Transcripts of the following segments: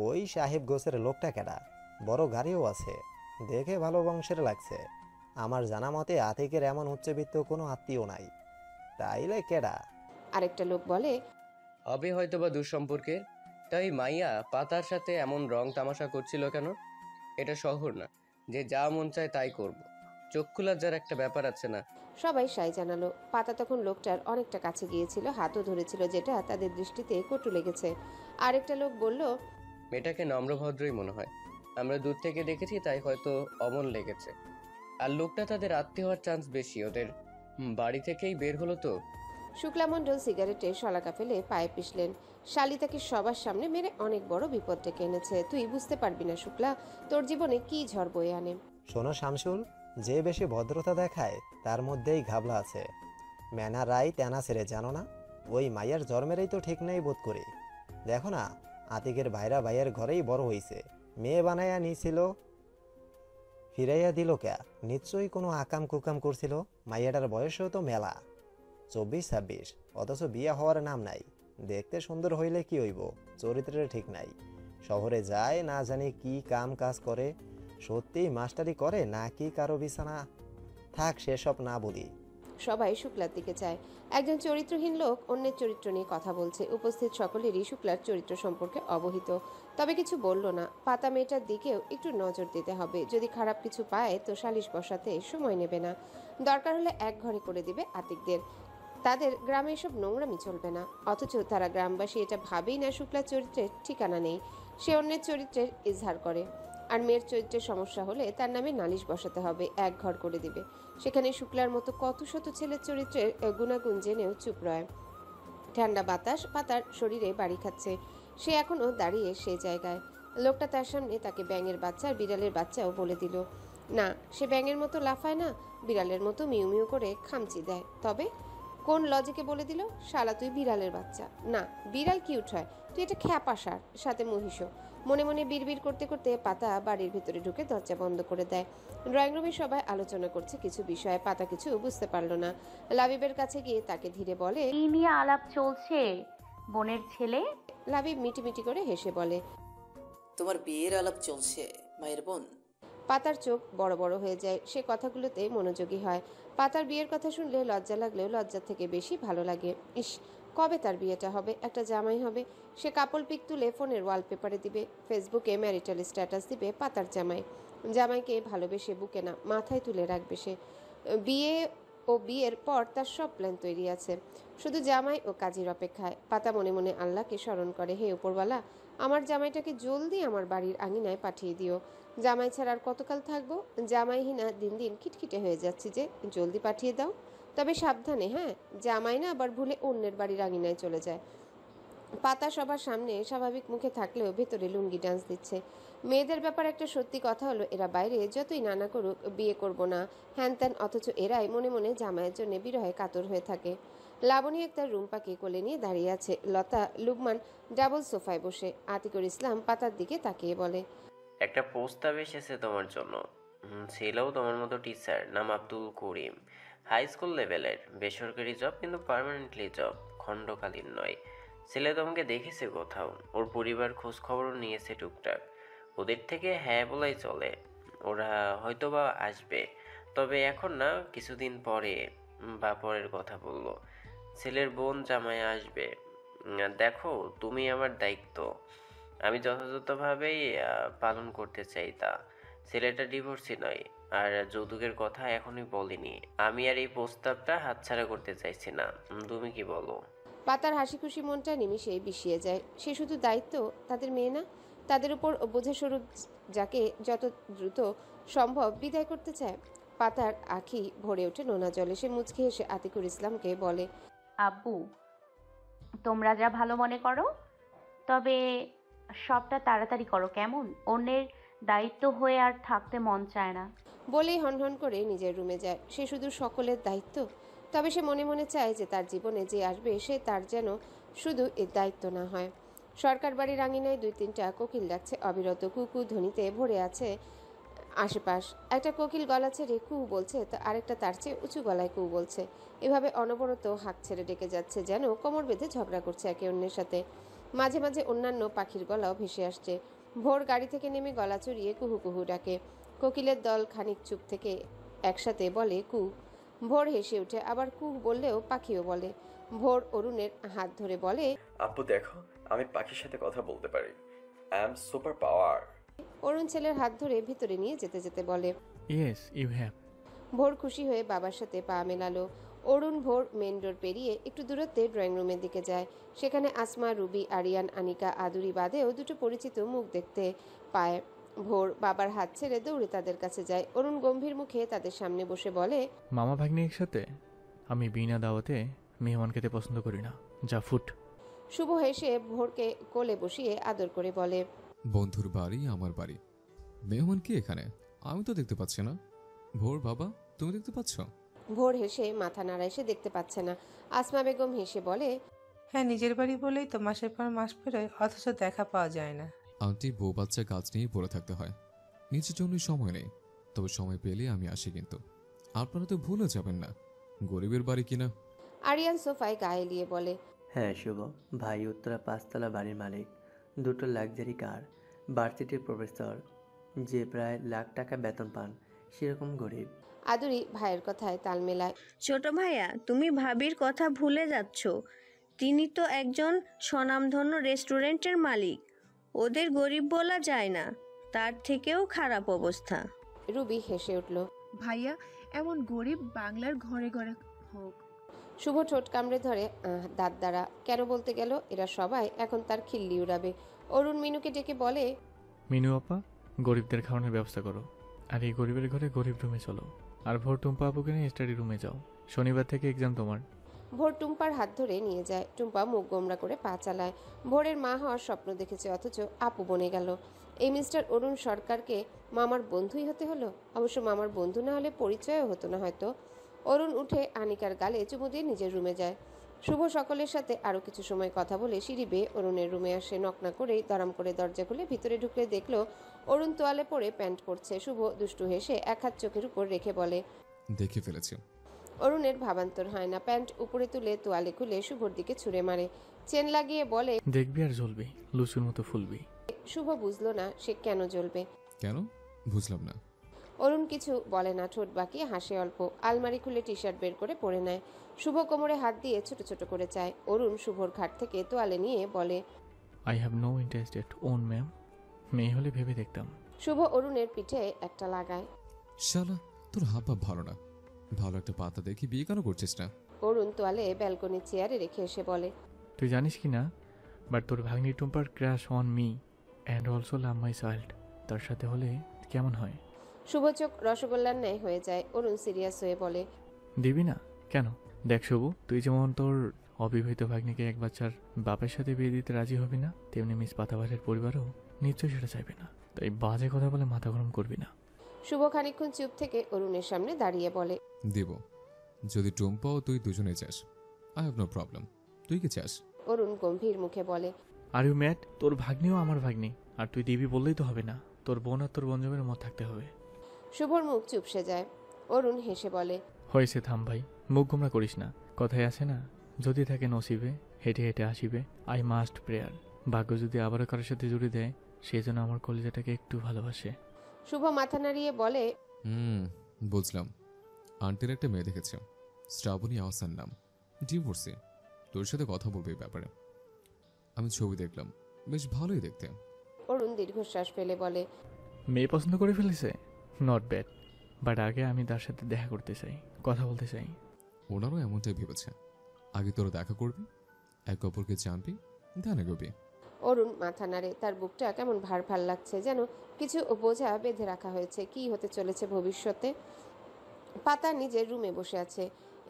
ওই সাহেব গোছের লোকটা কেডা? বড় গাড়িও আছে, দেখে ভালো বংশের লাগছে। আমার জানা মতে আতিকের এমন উচ্চবিত্ত কোনো আত্মীয় নাই, তাইলে কেডা? আরেকটা লোক বলে, হবে হয়তোবা দুঃসম্পর্কের। তাই মাইয়া পাতার সাথে এমন রং তামাশা করছিল কেন? এটা শহর না যে যা মন চায় তাই করব। চক্ষু লজ্জার একটা ব্যাপার আছে না? সবাই সাই জানালো। পাতা তখন লোকটার অনেকটা কাছে গিয়েছিল, হাতও ধরেছিল, যেটা তাদের দৃষ্টিতে কটু লেগেছে। আরেকটা লোক বলল, মেয়েটাকে নম্রভদ্রই মনে হয়, আমরা দূর থেকে দেখেছি তাই হয়তো অমন লেগেছে। আর লোকটা তাদের আত্মীয় হওয়ার চান্স বেশি, ওদের বাড়ি থেকেই বের হলো তো। শুক্লামণ্ডল সিগারেটে শলাকা ফেলে পায়ে পিষলেন। শালি তাকে সবার সামনে মেরে অনেক বড় বিপদ ডেকে এনেছে। তুই বুঝতে পারবি না শুক্লা, তোর জীবনে কি ঝড় বয়ে আনে। শোনো শামসুল, যে বেশি ভদ্রতা দেখায় তার মধ্যেই ঘাবলা আছে। ম্যানা রাই তেনা ছেড়ে, জানো না? ওই মায়ের জন্মেরই তো ঠিক নেই বোধ করি। দেখো না, আতিকের ভাইরা ভাইয়ের ঘরেই বড় হইছে, মেয়ে বানাইয়া নিছিল, ফিরাইয়া দিল ক্যা? নিশ্চয়ই কোনো আকাম কুকাম করছিল। মাইয়াটার বয়সও তো মেলা, 24-26, অথচ বিয়া হওয়ার নাম নাই। দেখতে সুন্দর হইলে কি হইব, চরিত্রের ঠিক নাই। শহরে যায় না জানি কি কাম কাজ করে, সত্যি মাস্টারি করে নাকি কারো বিছানা। থাক, সেসব না বলি। সবাই শুক্লার দিকে চায়। একজন চরিত্রহীন লোক অন্যের চরিত্র নিয়ে কথা বলছে। উপস্থিত সকলেরই শুক্লার চরিত্র সম্পর্কে অবহিত, তবে কিছু বলল না। পাতা মেয়েটার দিকেও একটু নজর দিতে হবে, যদি খারাপ কিছু পায় তো সালিশ বসাতে সময় নেবে না। দরকার হলে এক ঘরে করে দিবে আতিকদের। তাদের গ্রামে এসব নোংরামি চলবে না। অথচ তারা গ্রামবাসী এটা ভাবেই না শুক্লার চরিত্রের ঠিকানা নেই, সে অন্যের চরিত্রের ইজহার করে। আর মেয়ের চরিত্রের সমস্যা হলে তার নামে নালিশ বসাতে হবে, এক ঘর করে দিবে। সেখানে শুক্লার মতো কত শত ছেলের চরিত্রের গুণাগুণ জেনেও চুপ রয়। ঠান্ডা বাতাস পাতার শরীরে বাড়ি খাচ্ছে। সে এখনো দাঁড়িয়ে সেই জায়গায়। লোকটা তার সামনে তাকে ব্যাঙের বাচ্চা আর বিড়ালের বাচ্চাও বলে দিল। না, সে ব্যাঙের মতো লাফায় না, বিড়ালের মতো মিউ মিউ করে খামচি দেয়। তবে কোন লজিকে বলে দিল? শালা তুই বিড়ালের বাচ্চা না, বিড়াল কিউট হয়, তুই এটা খ্যাপা সার, সাথে মহিষও। মনে মনে বিড়বিড় করতে করতে পাতা বাড়ির ভিতরে ঢুকে দরজা বন্ধ করে দেয়। ড্রয়িং রুমে সবাই আলোচনা করছে কিছু বিষয়ে, পাতা কিছু বুঝতে পারলো না। লাবিবের কাছে গিয়ে তাকে ধীরে বলে, কি নিয়ে আলাপ চলছে বোনের ছেলে? লাবিব মিটিমিটি করে হেসে বলে, তোমার বিয়ের আলাপ চলছে মায়ের বোন। পাতার চোখ বড় বড় হয়ে যায়, সে কথাগুলোতে মনোযোগী হয়। পাতার বিয়ের কথা শুনলে লজ্জা লাগলেও লজ্জার থেকে বেশি ভালো লাগে। ইস, কবে তার বিয়েটা হবে, একটা জামাই হবে। সে কাপল পিক তুলে ফোনের ওয়ালপেপারে দিবে, ফেসবুকে ম্যারিটাল স্ট্যাটাস দিবে পাতার জামাই। জামাইকে ভালোবেসে বুকে না মাথায় তুলে রাখবে সে। বিয়ে ও বিয়ের পর তার সব প্ল্যান তৈরি আছে, শুধু জামাই ও কাজীর অপেক্ষায়। পাতা মনে মনে আল্লাহকে স্মরণ করে, হে উপরওয়ালা, আমার জামাইটাকে জলদি আমার বাড়ির আঙিনায় পাঠিয়ে দিও। জামাই ছাড়া আর কতকাল থাকবো? জামাইহীনা দিন দিন খিটখিটে হয়ে যাচ্ছি যে, জলদি পাঠিয়ে দাও। তবে সাবধানে, হ্যাঁ, জামাই না আবার ভুলে অন্যের বাড়ির আঙিনায় চলে যায়। পাতা সবার সামনে স্বাভাবিক মুখে থাকলেও ভেতরে লুঙ্গি ডান্স দিচ্ছে। মেয়েদের ব্যাপার একটা সত্যি কথা হলো, এরা বাইরে যতই নানা করুক বিয়ে করব না হ্যান ত্যান, অথচ এরাই মনে মনে জামাইয়ের জন্য বিরহে কাতর হয়ে থাকে। লাবণী একটা রুম্পাকে কোলে নিয়ে দাঁড়িয়ে আছে। লতা লুকমান ডাবল সোফায় বসে। আতিকুর ইসলাম পাতার দিকে তাকিয়ে বলে, একটা প্রস্তাব এসেছে তোমার জন্য। ছেলেও তোমার মতো টিচার, নাম আব্দুল করিম। হাই স্কুল লেভেলের বেসরকারি জব, কিন্তু পার্মানেন্টলি জব, খণ্ডকালীন নয়। ছেলে তোমাকে দেখেছে কোথাও, ওর পরিবার খোঁজ খবরও নিয়েছে টুকটাক। ওদের থেকে হ্যাঁ বলাই চলে। ওরা হয়তোবা আসবে, তবে এখন না, কিছুদিন পরে বা পরের কথা বললো। ছেলের বোন জামাই আসবে। দেখো, তুমি আমার দায়িত্ব আমি যথাযথভাবেই পালন করতে চাই তা। ছেলেটা ডিভোর্সি নয়, আর যৌতুকের কথা এখনই বলিনি। আমি আর এই প্রস্তাবটা হাতছাড়া করতে চাইছি না। তুমি কি বলো? পাতার হাসি খুশি মনটা নিমিষেই বিষিয়ে যায়। সে শুধু দায়িত্ব, তাদের মেয়ে না, তাদের উপর বোঝা স্বরূপ যাকে যত দ্রুত সম্ভব বিদায় করতে চায়। পাতার আঁখি ভরে ওঠে নোনা জলে। সে মুচকি হেসে আতিকুর ইসলামকে বলে, আব্বু, তোমরা যা ভালো মনে করো, তবে সবটা তাড়াতাড়ি করো কেমন? অন্যের দায়িত্ব হয়ে আর থাকতে মন চায় না। বলেই হনহন করে নিজের রুমে যায়। সে শুধু সকলের দায়িত্ব, তবে সে মনে মনে চায় যে তার জীবনে যে আসবে সে তার যেন শুধু এর দায়িত্ব না হয়। সরকার বাড়ির আঙিনায় 2-3টা কোকিল ডাকছে অবিরত, কুকু ধ্বনিতে ভরে আছে আশেপাশ। একটা কোকিল গলা ছেড়ে কু বলছে, তো আরেকটা তার চেয়ে উঁচু গলায় কু বলছে। এভাবে অনবরত হাঁক ছেড়ে ডেকে যাচ্ছে, যেন কোমর বেঁধে ঝগড়া করছে একে অন্যের সাথে। মাঝে মাঝে অন্যান্য পাখির গলাও ভেসে আসছে। ভোর গাড়ি থেকে নেমে গলা চড়িয়ে কুহু কুহু ডাকে। কোকিলের দল খানিক চুপ থেকে একসাথে বলে কু। ভোর হেসে উঠে, আবার কু বললেও পাখিও বলে। ভোর অরুণের হাত ধরে বলে, আপু দেখো, আমি পাখির সাথে কথা বলতে পারি। I am super power. Arun ছেলের হাত ধরে ভিতরে নিয়ে যেতে যেতে বলে। Yes you have. ভোর খুশি হয়ে বাবার সাথে পা মেলালো। অরুণ ভোর মেন ডোর পেরিয়ে একটু দূরত্বে ড্রয়িং রুমের দিকে যায়। সেখানে আসমা, রুবি, আরিয়ান, আনিকা, আদুরি বাদেও দুটো পরিচিত মুখ দেখতে পায়। ভোর বাবার হাত ছেড়ে দৌড়ে তাদের কাছে যায়। অরুণ গম্ভীর মুখে তাদের সামনে বসে বলে, মামা ভাগ্নি একসাথে? আমি বিনা দাওয়াতে মেহমান খেতে পছন্দ করি না, যা ফুট। শুভ হেসে ভোরকে কোলে বসিয়ে আদর করে বলে, বন্ধুর বাড়ি আমার বাড়ি, মেহমান কি এখানে? আমি তো দেখতে পাচ্ছি না। ভোর বাবা, তুমি দেখতে পাচ্ছ? ভোর হেসে মাথা নাড়ায়, সে দেখতে পাচ্ছে না। আসমা বেগম হেসে বলে, হ্যাঁ, নিজের বাড়ি বলেই তো মাসের পর মাস পেরোয়, অথচ দেখা পাওয়া যায় না। আন্টির বউ বাচ্চা কাজ নিয়ে পড়ে থাকতে হয়, নিজের জন্যই সময় নেই। তবে সময় পেলে আমি আসি, কিন্তু আপনারা তো ভুলে যাবেন না গরিবের বাড়ি কিনা। আরিয়ান সোফায় গায়ে এলিয়ে বলে, হ্যাঁ শুভ, ভাই উত্তরা 5 তলা বাড়ির মালিক, 2টো লাক্সারি কার, ভার্সিটির প্রফেসর, যে প্রায় লাখ টাকা বেতন পান, সেরকম গরিব। আদুরি ভাইয়ের কথায় তাল মেলায়। ছোট ভাইয়া, তুমি ভাবির কথা ভুলে যাচ্ছ। তিনি তো একজন স্বনামধন্য রেস্টুরেন্টের মালিক। ওদের গরিব বলা যায় না, তার থেকেও খারাপ অবস্থা। রুবি হেসে উঠল। ভাইয়া, এমন গরিব বাংলার ঘরে ঘরে হোক। শুভ ঠোঁট কামড়ে ধরে দাঁত দ্বারা কেন বলতে গেল, এরা সবাই এখন তার খিল্লি উড়াবে। অরুণ মিনুকে ডেকে বলে, মিনু আপা, গরিবদের খাওয়ানোর ব্যবস্থা করো। আর এই গরিবের ঘরে গরিব রুমে চলো। আর ভোর টুম্পা আপুকে নিয়ে স্টাডি রুমে যাও, শনিবার থেকে এক্সাম তোমার। ভোর টুম্পার হাত ধরে নিয়ে যায়। টুম্পা মুখ গোমরা করে পা চালায়। ভোরের মা হওয়ার স্বপ্ন দেখেছে, অথচ আপু বনে গেল। এই মিস্টার অরুণ সরকারকে মামার বন্ধুই হতে হলো। অবশ্য মামার বন্ধু না হলে পরিচয়ও হতো না হয়তো। অরুণ উঠে আনিকার গালে চুমু দিয়ে নিজের রুমে যায়। শুভ সকলের সাথে আরও কিছু সময় কথা বলে সিঁড়ি বেয়ে অরুণের রুমে আসে। নকনা করেই দরাম করে দরজা খুলে ভিতরে ঢুকলে দেখলো অরুণ তোয়ালে পরে প্যান্ট পরছে। শুভ দুষ্টু হেসে এক হাত চোখের উপর রেখে বলে, দেখে ফেলেছি। অরুণের ভাবান্তর হয় না। প্যান্ট উপরে তুলে তোয়ালে খুলে শুভর দিকে ছুঁড়ে মারে। চেন লাগিয়ে বলে, দেখবি আর জ্বলবি, লুচুর মতো ফুলবি। শুভ বুঝলো না সে কেন জ্বলবে। কেন বুঝলাম না। অরুণ কিছু বলে না, ঠোঁট বাঁকিয়ে হাসে অল্প। আলমারি খুলে টি শার্ট বের করে পরে নেয়। শুভ কোমরে হাত দিয়ে ছোট ছোট করে চায়। অরুণ শুভর ঘাট থেকে তোয়ালে নিয়ে বলে, I have no interest at on ma'am. মেয়ে হলে ভেবে দেখতাম। শুভ অরুণের পিঠে একটা লাগায়। শালা, তোর হাব ভাব ভালো না। ভালো একটা পাতা দেখি বিয়ে কেন করছিস না? অরুণ তোয়ালে ব্যালকনির চেয়ারে রেখে এসে বলে, তুই জানিস কি না, বাট তোর ভাগ্নি টুম্পার crush on me and also love my child. তার সাথে হলে কেমন হয়? শুভ চোখ রসগোল্লার ন্যায় হয়ে যায়। অরুণ সিরিয়াস হয়ে বলে, দিবি না কেন? দেখ শুভ, তুই যেমন তোর অবিবাহিত ভাগ্নিকে এক বাচ্চার বাপের সাথে বিয়ে দিতে রাজি হবি না, তেমনি মিস পাতাবাসের পরিবারও নিশ্চয়ই সেটা চাইবে না। তাই বাজে কথা বলে মাথা গরম করবি না। শুভ খানিকক্ষণ চুপ থেকে অরুণের সামনে দাঁড়িয়ে বলে, দেব, যদি টুম্পাও তুই দুজনে চাস, আই হ্যাভ নো প্রবলেম। তুই কি চাস? অরুণ গম্ভীর মুখে বলে, আর ইউ ম্যাট? তোর ভাগ্নিও আমার ভাগ্নি, আর তুই দিবি বললেই তো হবে না। তোর বোন আর তোর বঞ্জমের মত থাকতে হবে। শুভর মুখ চুপসে যায়। অরুণ হেসে বলে, হয়েছে, থাম ভাই, মুখ গোমরা করিস না। কথায় আছে না, যদি থাকে নসিবে হেঁটে হেঁটে আসিবে। আই মাস্ট প্রেয়ার, ভাগ্য যদি আবারও কারোর সাথে জুড়ে দেয়, সেই জন্য আমার কলিজাটাকে একটু ভালোবাসে। শুভ মাথা নাড়িয়ে বলে, বুঝলাম। আন্টির একটা মেয়ে দেখেছে, শ্রাবণী আহসান নাম, ডিভোর্সে। তোর সাথে কথা বলবে এই ব্যাপারে। আমি ছবি দেখলাম, বেশ ভালোই দেখতে। অরুণ দীর্ঘশ্বাস ফেলে বলে, মেয়ে পছন্দ করে ফেলেছে? নট ব্যাড, বাট আগে আমি তার সাথে দেখা করতে চাই, কথা বলতে চাই। ওনারও এমনটাই ভেবেছে। আগে তোরা দেখা করবি, এক অপরকে জানবি, দেন এগোবি। অরুণ মাথা নাড়ে। তার বুকটা কেমন ভার ভার লাগছে, যেন কিছু বোঝা বেঁধে রাখা হয়েছে। কি হতে চলেছে ভবিষ্যতে? পাতা নিজের রুমে বসে আছে,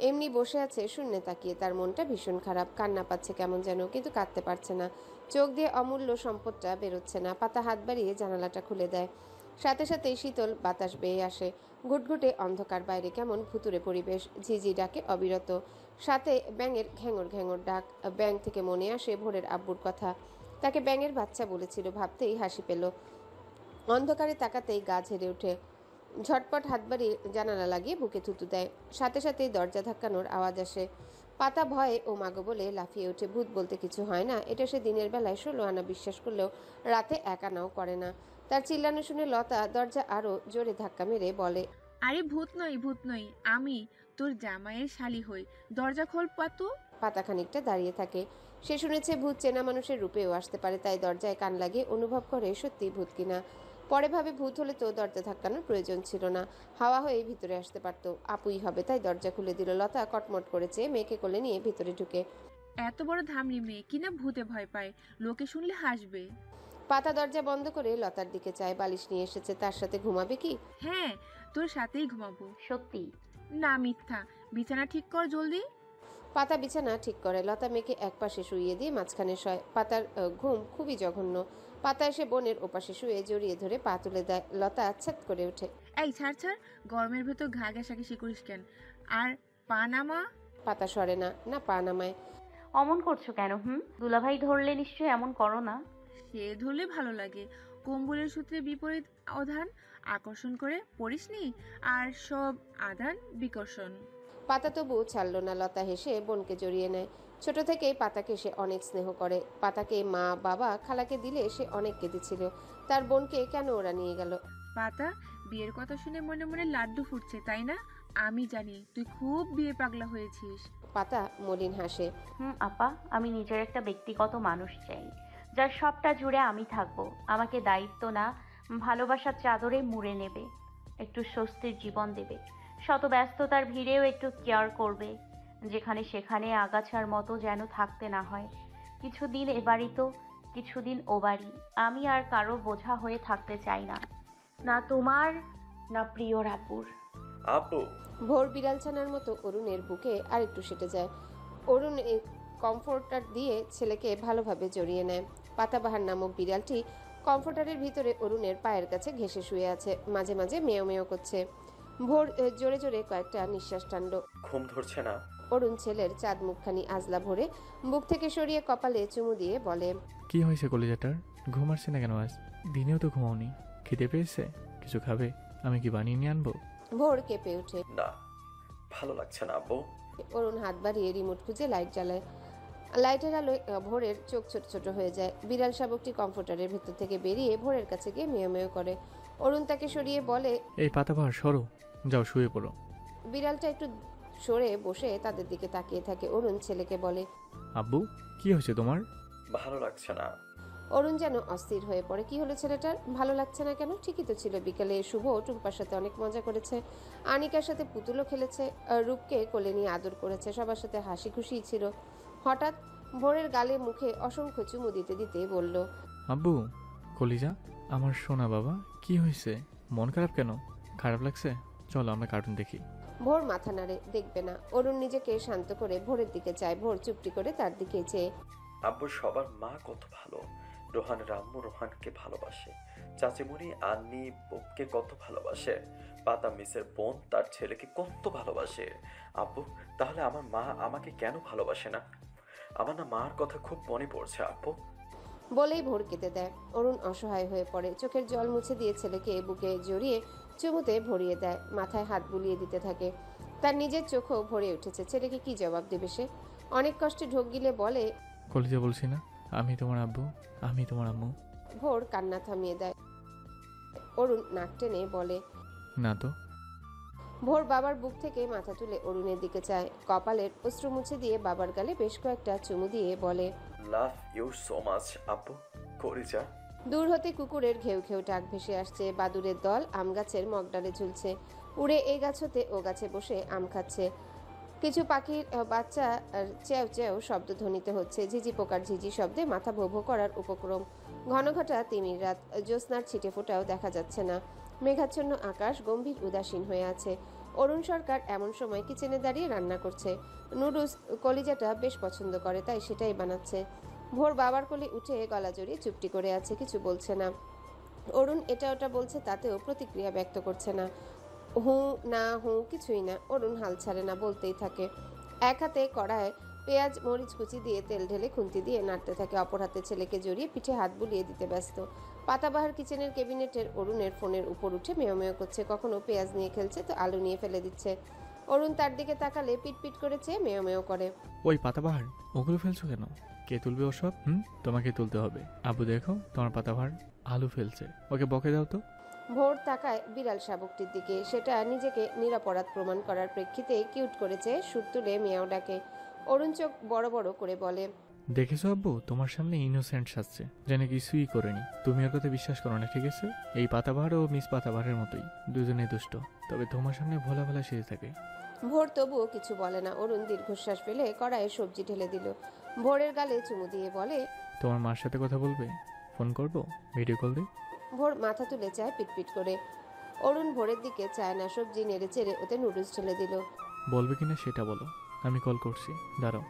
এমনি বসে আছে শূন্যে তাকিয়ে। তার মনটা ভীষণ খারাপ, কান্না পাচ্ছে কেমন যেন, কিন্তু কাঁদতে পারছে না। চোখ দিয়ে অমূল্য সম্পদটা বেরোচ্ছে না। পাতা হাত বাড়িয়ে জানালাটা খুলে দেয়। সাথে সাথে শীতল বাতাস বেয়ে আসে। ঘুটঘুটে অন্ধকার, বাইরে কেমন ভুতুরে পরিবেশ। ঝিঝি ডাকে অবিরত, সাথে ব্যাঙের ঘ্যাঙর ঘ্যাঙর ডাক। ব্যাঙ থেকে মনে আসে ভোরের আব্বুর কথা। তাকে ব্যাঙের বাচ্চা বলেছিল, ভাবতেই হাসি পেল। অন্ধকারে তাকাতেই গা ঝেড়ে ওঠে। ঝটপট হাত বাড়িয়ে জানালা লাগিয়ে বুকে থুতু দেয়। সাথে সাথেই দরজা ধাক্কানোর আওয়াজ আসে। পাতা ভয়ে ও মাগো বলে লাফিয়ে ওঠে। ভূত বলতে কিছু হয় না, এটা সে দিনের বেলায় 16 আনা বিশ্বাস করলেও রাতে 1 আনাও করে না। তার চিল্লানো শুনে লতা দরজা আরো জোরে ধাক্কা মেরে বলে, আরে ভূত নই, আমি তোর জামাইয়ের শালি হই, দরজা খোল পাতু। পাতা খানিকটা দাঁড়িয়ে থাকে। সে শুনেছে ভূত চেনা মানুষের রূপেও আসতে পারে, তাই দরজায় কান লাগিয়ে অনুভব করে সত্যি ভূত কিনা। পরে ভাবে ভূত হলে তো দরজা ধাক্কানোর প্রয়োজন ছিল না, হাওয়া হয়ে ভিতরে আসতে পারতো। আপুই হবে, তাই দরজা খুলে দিল। লতা কটমট করেছে, মেয়েকে কোলে নিয়ে ভিতরে ঢুকে। এত বড় ধামলি মেয়ে কিনা ভূতে ভয় পায়, লোকে শুনলে হাসবে। পাতা দরজা বন্ধ করে লতার দিকে চায়। বালিশ নিয়ে এসেছে, তার সাথে ঘুমাবে কি? হ্যাঁ, তোর সাথেই ঘুমাবো। সত্যি? না মিথ্যা, বিছানা ঠিক কর জলদি। পাতা বিছানা ঠিক করে। লতা মেয়েকে একপাশে শুইয়ে দিয়ে মাঝখানে শয়। পাতার ঘুম খুবই জঘন্য। পাতা এসে বোনের ওপাশে শুয়ে জড়িয়ে ধরে পা তুলে দেয়। লতা আচ্ছাদ করে ওঠে। এই ছাড়, গরমের ভেতর ঘা ঘেঁষাঘেঁষি করিস কেন? আর পা নামা। পাতা সরে না, না পা নামায়। অমন করছো কেন? দুলাভাই ধরলে নিশ্চয়ই এমন করো না। সে ধরলে ভালো লাগে। কম্বলের সূত্রে বিপরীত আধান আকর্ষণ করে পড়িসনি? আর সব আদান বিকর্ষণ। পাতা তবু ছাড়লো না। লতা হেসে বোনকে জড়িয়ে নেয়। ছোট থেকেই পাতাকে সে অনেক স্নেহ করে। পাতাকে মা বাবা খালাকে দিলে সে অনেক কেঁদেছিল। তার বোনকে কেন ওরা নিয়ে গেল? পাতা, বিয়ের কথা শুনে মনে মনে লাড্ডু ফুটছে তাই না? আমি জানি তুই খুব বিয়ে পাগলা হয়েছিস। পাতা মলিন হাসে। আপা, আমি নিজের একটা ব্যক্তিগত মানুষ চাই, যার সবটা জুড়ে আমি থাকবো। আমাকে দায়িত্ব না, ভালোবাসার চাদরে মুড়ে নেবে, একটু স্বস্তির জীবন দেবে, শত ব্যস্ততার ভিড়েও একটু কেয়ার করবে, যেখানে সেখানে আগাছার মতো যেন থাকতে না হয়। কিছুদিন এ বাড়ি তো কিছুদিন ও বাড়ি। আমি আর কারো বোঝা হয়ে থাকতে চাই না, না তোমার না প্রিয় রাব্বুর। আপু, ভোর বিড়ালছানার মতো অরুণের বুকে আরেকটু সেটে যায়। অরুণ কমফোর্টার দিয়ে ছেলেকে ভালোভাবে জড়িয়ে নেয়। পাতাবাহার নামক বিড়ালটি কমফোর্টারের ভিতরে অরুণের পায়ের কাছে ঘেঁষে শুয়ে আছে। মাঝে মাঝে মেয় মেয় করছে। ভোর জোরে জোরে কয়েকটা নিঃশ্বাস টানল। ঘুম ধরছে না? অরুণ ছেলের চাঁদ মুখখানি আজলা ভরে বুক থেকে সরিয়ে কপালে চুমু দিয়ে বলে, কি হয়েছে কলিজাটার? ঘুম আসছে না কেন আজ? দিনেও তো ঘুমাওনি। খিদে পেয়েছে? কিছু খাবে? আমি কি বানিয়ে নিয়ে আনবো? ভোর কেঁপে ওঠে। না, ভালো লাগছে না আব্বু। অরুণ হাত বাড়িয়ে রিমোট খুঁজে লাইট জ্বালায়। লাইটের আলোয় ভোরের চোখ ছোট ছোট হয়ে যায়। বিড়াল শাবকটি কমফোর্টারের ভেতর থেকে বেরিয়ে ভোরের কাছে গিয়ে মেয় মেয় করে। অরুণ তাকে সরিয়ে বলে, এই পাতাবাহার সরো, যাও শুয়ে পড়ো। বিড়ালটা একটু সরে বসে তাদের দিকে তাকিয়ে থাকে। অরুণ ছেলেকে বলে, আব্বু, কি হয়েছে তোমার? ভালো লাগছে না। অরুণ যেন অস্থির হয়ে পড়ে। কি হলো ছেলেটার? ভালো লাগছে না কেন? ঠিকই তো ছিল। বিকেলে শুভ টুম্পার সাথে অনেক মজা করেছে, আনিকার সাথে পুতুলও খেলেছে, রূপকে কোলে নিয়ে আদর করেছে, সবার সাথে হাসি খুশিই ছিল। হঠাৎ ভোরের গালে মুখে অসংখ্য চুমু দিতে দিতে বলল, আব্বু, কলিজা, আমার সোনা বাবা, কি হয়েছে? মন খারাপ কেন? খারাপ লাগছে? চলো আমরা কার্টুন দেখি। ভোর মাথা নাড়ে, দেখবে না। অরুণ নিজেকে শান্ত করে ভোরের দিকে চায়। ভোর চুপটি করে তার দিকে চেয়ে, আব্বু, সবার মা কত ভালো। রোহানের আম্মু রোহানকে ভালোবাসে, চাচিমণি আন্নি বোপকে কত ভালোবাসে, পাতা মিসের বোন তার ছেলেকে কত ভালোবাসে। আব্বু, তাহলে আমার মা আমাকে কেন ভালোবাসে না? আমার না মার কথা খুব মনে পড়ছে আব্বু। বলেই ভোর কেঁদে দেয়। অরুণ অসহায় হয়ে পড়ে। চোখের জল মুছে দিয়ে ছেলেকে বুকে জড়িয়ে চুমুতে ভরিয়ে দেয়। মাথায় হাত বুলিয়ে দিতে থাকে। তার নিজের চোখও ভরে উঠেছে। ছেলেকে কি জবাব দেবে সে? অনেক কষ্টে ঢোক গিলে বলে, কলিজা, বলছি না আমি তোমার আব্বু, আমি তোমার আম্মু। ভোর কান্না থামিয়ে দেয়। অরুণ নাক টেনে বলে, না তো। ভোর বাবার বুক থেকে মাথা তুলে অরুণের দিকে চায়। কপালের অশ্রু মুছে দিয়ে বাবার গালে বেশ কয়েকটা চুমু দিয়ে বলে, লাভ ইউ সো মাচ আব্বু, কলিজা। দূর হতে কুকুরের ঘেউ ঘেউ ডাক ভেসে আসছে। বাদুড়ের দল আম গাছের মগডালে ঝুলছে। উড়ে এই গাছ হতে ও গাছে বসে আম খাচ্ছে। কিছু পাখির বাচ্চা চেও চেও শব্দ ধ্বনিত হচ্ছে। ঝিঝি পোকার ঝিঝি শব্দে মাথা ভো ভো করার উপক্রম। ঘন ঘটা তিমির রাত। জ্যোৎস্নার ছিটে ফোঁটাও দেখা যাচ্ছে না। মেঘাচ্ছন্ন আকাশ গম্ভীর উদাসীন হয়ে আছে। অরুণ সরকার এমন সময় কিচেনে দাঁড়িয়ে রান্না করছে। নুডলস কলিজাটা বেশ পছন্দ করে, তাই সেটাই বানাচ্ছে। ভোর বাবার কোলে উঠে গলা জড়িয়ে চুপটি করে আছে, কিছু বলছে না। অরুণ এটা ওটা বলছে, তাতেও প্রতিক্রিয়া ব্যক্ত করছে না। হু না হু কিছুই না। অরুণ হাল ছাড়ে না, বলতেই থাকে। এক হাতে কড়ায় পেঁয়াজ মরিচ কুচি দিয়ে তেল ঢেলে খুন্তি দিয়ে নাড়তে থাকে, অপর হাতে ছেলেকে জড়িয়ে পিঠে হাত বুলিয়ে দিতে ব্যস্ত। পাতাবাহার কিচেনের ক্যাবিনেটের অরুণের ফোনের উপর উঠে মেয় মেয় করছে, কখনো পেঁয়াজ নিয়ে খেলছে তো আলু নিয়ে ফেলে দিচ্ছে। অরুণ তার দিকে তাকালে পিট পিট করে চেয়ে মেয় মেয় করে। ওই পাতাবাহার, ওগুলো ফেলছো কেন? কে তুলবে ওসব? তোমাকে তুলতে হবে। আব্বু দেখো তোমার পাতাবাহার আলু ফেলছে, ওকে বকে দাও তো। ভোর তাকায় বিড়াল শাবকটির দিকে, সেটা নিজেকে নিরাপরাধ প্রমাণ করার প্রেক্ষিতে কিউট করেছে, সুর তুলে মেয়াও ডাকে। অরুণ চোখ বড় বড় করে বলে, দেখেছো আব্বু, তোমার সামনে ইনোসেন্ট সাজছে, যেন কিছুই করেনি। তুমি ওর কথা বিশ্বাস করো না, ঠিক আছে? এই পাতাবাহার ও মিস পাতাবাহারের মতোই, দুজনেই দুষ্ট, তবে তোমার সামনে ভোলা ভোলা সেজে থাকে। ভোর তবুও কিছু বলে না। অরুণ দীর্ঘশ্বাস ফেলে কড়াইয়ে সবজি ঢেলে দিল। ভোরের গালে চুমু দিয়ে বলে, তোমার মার সাথে কথা বলবে? ফোন করবো, ভিডিও কল দিই। ভোর মাথা তুলে চায় পিটপিট করে। অরুণ ভোরের দিকে চায় না, সবজি নেড়ে চেড়ে ওতে নুডলস ঢেলে দিল। বলবে কিনা সেটা বলো, আমি কল করছি, দাঁড়াও।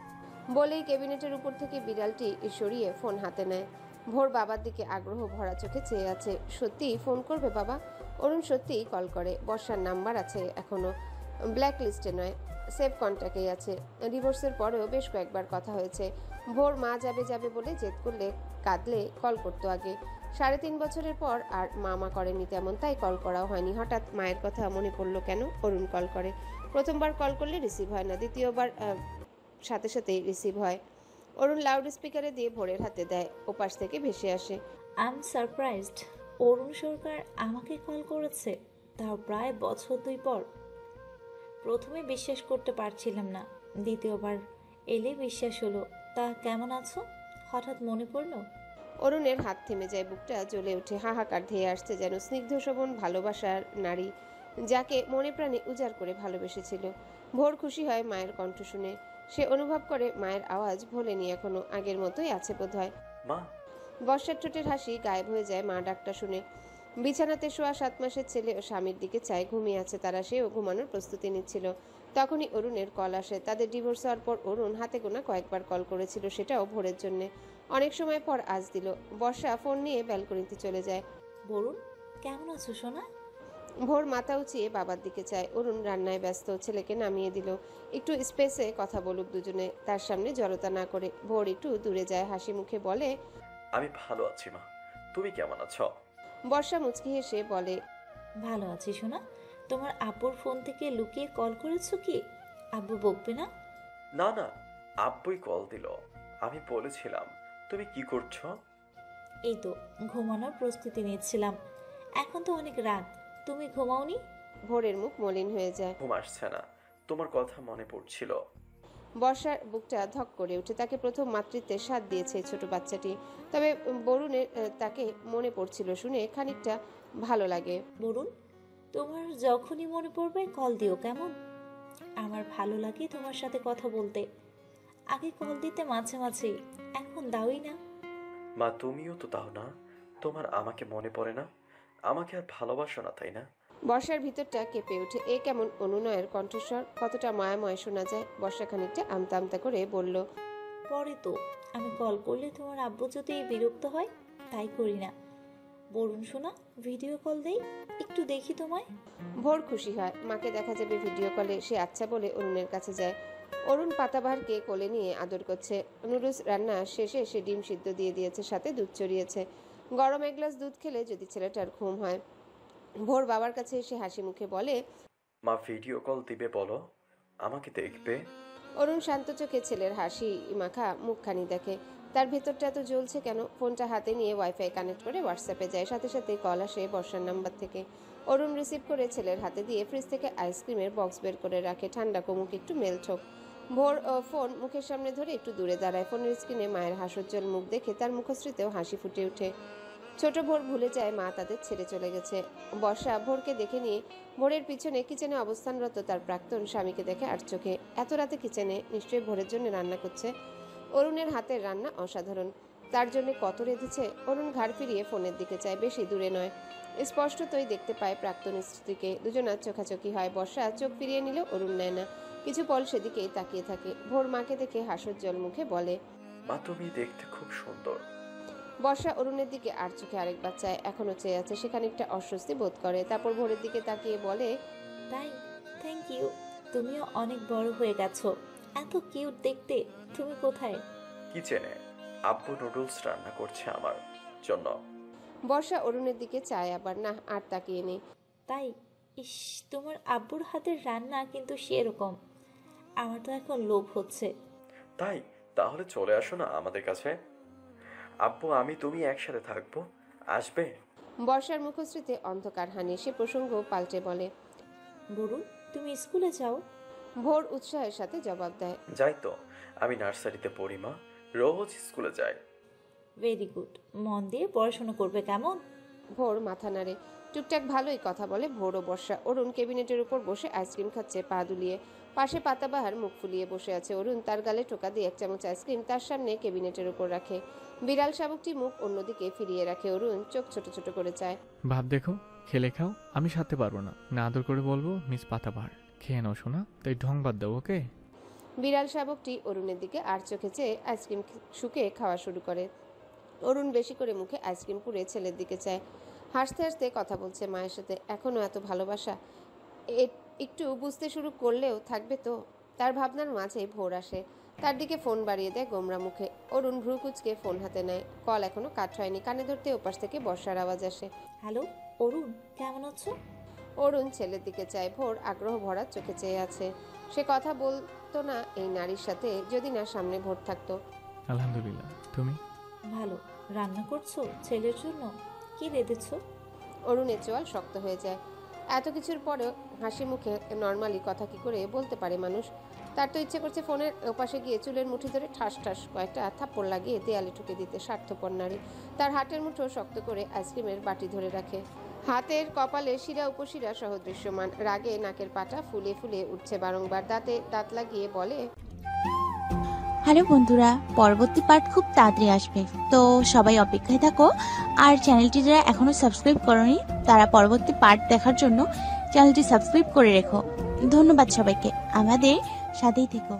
বলেই ক্যাবিনেটের উপর থেকে বিড়ালটি সরিয়ে ফোন হাতে নেয়। ভোর বাবার দিকে আগ্রহ ভরা চোখে চেয়ে আছে। সত্যিই ফোন করবে বাবা? অরুণ সত্যিই কল করে। বর্ষার নাম্বার আছে এখনো, ব্ল্যাক লিস্টে নয়, সেভ কন্ট্যাক্টেই আছে। ডিভোর্সের পরেও বেশ কয়েকবার কথা হয়েছে। ভোর মা যাবে যাবে বলে জেদ করলে কাঁদলে কল করতো আগে। 3.5 বছরের পর আর মামা করেনি তেমন, তাই কল করাও হয়নি। হঠাৎ মায়ের কথা মনে পড়লো কেন? অরুণ কল করে। প্রথমবার কল করলে রিসিভ হয় না, দ্বিতীয়বার সাথে সাথেই রিসিভ হয়। অরুণ লাউড স্পিকারে দিয়ে ভোরের হাতে দেয়, ওপাশ থেকে ভেসে আসে, আই এম সারপ্রাইজড। অরুণ সরকার আমাকে কল করেছে, তাও প্রায় বছর 2 পর। প্রথমে বিশ্বাস করতে পারছিলাম না, দ্বিতীয়বার এলে বিশ্বাস হলো। তা কেমন আছো? হঠাৎ মনে পড়লো। অরুণের হাত থেমে যায়, বুকটা জ্বলে ওঠে, হাহাকার ধেয়ে আসছে যেন স্নিগ্ধ শোভন ভালোবাসার নারী, যাকে মনে প্রাণে উজাড় করে ভালোবেসেছিল। ভোর খুশি হয় মায়ের কণ্ঠ শুনে। সে অনুভব করে মায়ের আওয়াজ ভোলেনি এখনো, আগের মতোই আছে বোধহয়। মা। বর্ষার ঠোঁটের হাসি গায়েব হয়ে যায় মা ডাকটা শুনে। বিছানাতে শোয়া 7 মাসের ছেলে ও স্বামীর দিকে চায়, ঘুমিয়ে আছে তারা, সেও ঘুমানোর প্রস্তুতি নিচ্ছিল। তখনই অরুণের কল আসে। তাদের ডিভোর্স হওয়ার পর অরুণ হাতে গোনা কয়েকবার কল করেছিল, সেটাও ভোরের জন্য। অনেক সময় পর আজ দিল। বর্ষা ফোন নিয়ে ব্যালকনিতে চলে যায়। বরুণ, কেমন আছো সোনা? ভোর মাথা উঁচিয়ে বাবার দিকে চায়। অরুণ রান্নায় ব্যস্ত, ছেলেকে নামিয়ে দিল। একটু স্পেসে কথা বলুক দুজনে, তার সামনে জড়তা না করে। ভোর একটু দূরে যায়, হাসি মুখে বলে, আমি ভালো আছি মা, তুমি কেমন আছো? বর্ষা মুচকি হেসে বলে, ভালো আছি সোনা। তোমার আব্বুর ফোন থেকে লুকিয়ে কল করেছো কি? আব্বু বকবে না? না না, আব্বুই কল দিল। আমি বলেছিলাম, তুমি কি করছো? এই তো ঘুমানোর প্রস্তুতি নিচ্ছিলাম। এখন তো অনেক রাত, তুমি ঘুমাওনি? ভোরের মুখ মলিন হয়ে যায়। ঘুম আসছে না, তোমার কথা মনে পড়ছিল। বর্ষার বুকটা ধক করে ওঠে। তাকে প্রথম মাতৃত্বের স্বাদ দিয়েছে ছোট বাচ্চাটি, তবে বরুণের তাকে মনে পড়ছিল শুনে খানিকটা ভালো লাগে। বরুণ, তোমার যখনই মনে পড়বে কল দিও, কেমন? আমার ভালো লাগে তোমার সাথে কথা বলতে। আগে কল দিতে মাঝে মাঝে, এখন দাওই না। মা, তুমিও তো দাও না। তোমার আমাকে মনে পড়ে না? আমাকে আর ভালোবাসো না, তাই না? বর্ষার ভিতরটা কেঁপে ওঠে। এ কেমন অনুনয়ের কণ্ঠস্বর, কতটা মায়াময় শোনা যায়। বর্ষা খানিকটা আমতা আমতা করে বলল, পরে তো আমি কল করলে তোমার আব্বু যদি বিরক্ত হয়, তাই করি না। বরুণ শোনা, ভিডিও কল দেই, একটু দেখি তোমায়। ভোর খুশি হয়, মাকে দেখা যাবে ভিডিও কলে। সে আচ্ছা বলে অরুণের কাছে যায়। অরুণ পাতাবাহারকে কোলে নিয়ে আদর করছে। নুডলস রান্না শেষে সে ডিম সিদ্ধ দিয়ে দিয়েছে, সাথে দুধ চড়িয়েছে। গরম 1 গ্লাস দুধ খেলে যদি ছেলেটার ঘুম হয়। ভোর বাবার কাছে এসে হাসি মুখে বলে, মা ভিডিও কল দিবে বলো, আমাকে দেখবে। অরুণ শান্ত চোখে ছেলের হাসি মাখা মুখখানি দেখে। তার ভেতরটা এত জ্বলছে কেন? ফোনটা হাতে নিয়ে ওয়াইফাই কানেক্ট করে হোয়াটসঅ্যাপে যায়। সাথে সাথে কল আসে বর্ষার নাম্বার থেকে। অরুণ রিসিভ করে ছেলের হাতে দিয়ে ফ্রিজ থেকে আইসক্রিমের বক্স বের করে রাখে। ঠান্ডা কমুক, একটু মেল ঠোক। ভোর ফোন মুখের সামনে ধরে একটু দূরে দাঁড়ায়। ফোনের স্ক্রিনে মায়ের হাস্যোজ্জ্বল মুখ দেখে তার মুখশ্রীতেও হাসি ফুটে ওঠে। ছোট ভোর ভুলে যায় মা তাদের ছেড়ে চলে গেছে। বর্ষা ভোরকে দেখে নিয়ে ভোরের পিছনে কিচেনে অবস্থানরত তার প্রাক্তন স্বামীকে দেখে আর চোখে। এত রাতে কিচেনে, নিশ্চয়ই ভোরের জন্য রান্না করছে। অরুণের হাতের রান্না অসাধারণ। তার জন্য কত রেঁধেছে। অরুণ ঘাড় ফিরিয়ে ফোনের দিকে চায়, বেশি দূরে নয়। স্পষ্টতই দেখতে পায় প্রাক্তন স্ত্রীকে। দুজনার চোখাচোখি হয়। বর্ষা চোখ ফিরিয়ে নিল, অরুণ নেয় না। কিছু পল সেদিকেই তাকিয়ে থাকে। ভোর মাকে দেখে হাস্যোজ্জ্বল মুখে বলে, মা তুমি দেখতে খুব সুন্দর। বর্ষা অরুণের দিকে আর চোখে আরেকবার চায়, এখনো চেয়ে আছে। সে খানিকটা অস্বস্তি বোধ করে। তারপর ভোরের দিকে তাকিয়ে বলে, তাই, থ্যাংক ইউ। তুমিও অনেক বড় হয়ে গেছো। এত কিউট দেখতে। তুমি কোথায়? কিচেনে আব্বু নুডলস রান্না করছে আমার জন্য। বর্ষা অরুণের দিকে চায়, আবার না আর তাকিয়ে নেই। তাই? ইস, তোমার আব্বুর হাতের রান্না কিন্তু সেরকম। আমার তো এখন লোভ হচ্ছে। তাই? তাহলে চলে আসো না আমাদের কাছে। আব্বু আমি তুমি একসাথে থাকবো, আসবে? বর্ষার মুখশ্রীতে অন্ধকার হানি, সে প্রসঙ্গ পাল্টে বলে, বরুণ তুমি স্কুলে যাও? ভোর উৎসাহের সাথে জবাব দেয়, যাই তো, আমি নার্সারিতে পড়ি মা, রোজ স্কুলে যাই। ভেরি গুড, মন দিয়ে পড়াশোনা করবে কেমন? ভোর মাথা নাড়ে। টুকটাক ভালোই কথা বলে ভোর ও বর্ষা। অরুণ কেবিনেটের উপর বসে আইসক্রিম খাচ্ছে পা দুলিয়ে। পাশে পাতাবাহার মুখ ফুলিয়ে বসে আছে। অরুণ তার গালে টোকা দিয়ে 1 চামচ আইসক্রিম তার সামনে কেবিনেটের উপর রাখে। বিড়াল শাবকটি মুখ অন্যদিকে ফিরিয়ে রাখে। অরুণ চোখ ছোট ছোট করে চায়। ভাব দেখো, খেলে খাও, আমি সাথে পারবো না। না আদর করে বলবো মিস পাতাবাহার, খেয়ে নাও শোনা, তাই ঢং বাদ দাও, ওকে? বিড়াল শাবকটি অরুণের দিকে আর চোখে চেয়ে আইসক্রিম শুকে খাওয়া শুরু করে। অরুণ বেশি করে মুখে আইসক্রিম পুড়ে ছেলের দিকে চায়। হাসতে হাসতে কথা বলছে মায়ের সাথে। এখনও এত ভালোবাসা একটু বুঝতে শুরু করলেও থাকবে তো। তার ভাবনার মাঝে ভোর আসে। তার দিকে ফোন বাড়িয়ে দেয় গোমরা মুখে। অরুণ ভ্রু কুচকে ফোন হাতে নেয়। কল এখনো কাট হয়নি। কানে ধরতে ওপাশ থেকে বর্ষার আওয়াজ আসে। হ্যালো অরুণ, কেমন আছো? অরুণ ছেলের দিকে চায়। ভোর আগ্রহ ভরা চোখে চেয়ে আছে। সে কথা বলতো না এই নারীর সাথে যদি না সামনে ভোর থাকতো। আলহামদুলিল্লাহ, তুমি? ভালো। রান্না করছো ছেলের জন্য? কি রেঁধেছো? অরুণের চোয়াল শক্ত হয়ে যায়। এত কিছুর পরেও হাসি মুখে নর্মালি কথা কি করে বলতে পারে মানুষ? তার তো ইচ্ছে করছে ফোনের ওপাশে গিয়ে চুলের মুঠি ধরে ঠাস ঠাস কয়েকটা থাপ্পড় লাগিয়ে দেয়ালে ঠুকে দিতে। স্বার্থপর নারী। তার হাতের মুঠো শক্ত করে আইসক্রিমের বাটি ধরে রাখে। হাতের কপালে শিরা উপশিরা সহ দৃশ্যমান। রাগে নাকের পাটা ফুলে ফুলে উঠছে বারংবার। দাঁতে দাঁত লাগিয়ে বলে, হ্যালো বন্ধুরা, পরবর্তী পার্ট খুব তাড়াতাড়ি আসবে, তো সবাই অপেক্ষায় থাকো। আর চ্যানেলটি যারা এখনো সাবস্ক্রাইব করোনি তারা পরবর্তী পার্ট দেখার জন্য চ্যানেলটি সাবস্ক্রাইব করে রেখো। ধন্যবাদ সবাইকে, আমাদের সাথেই থেকো।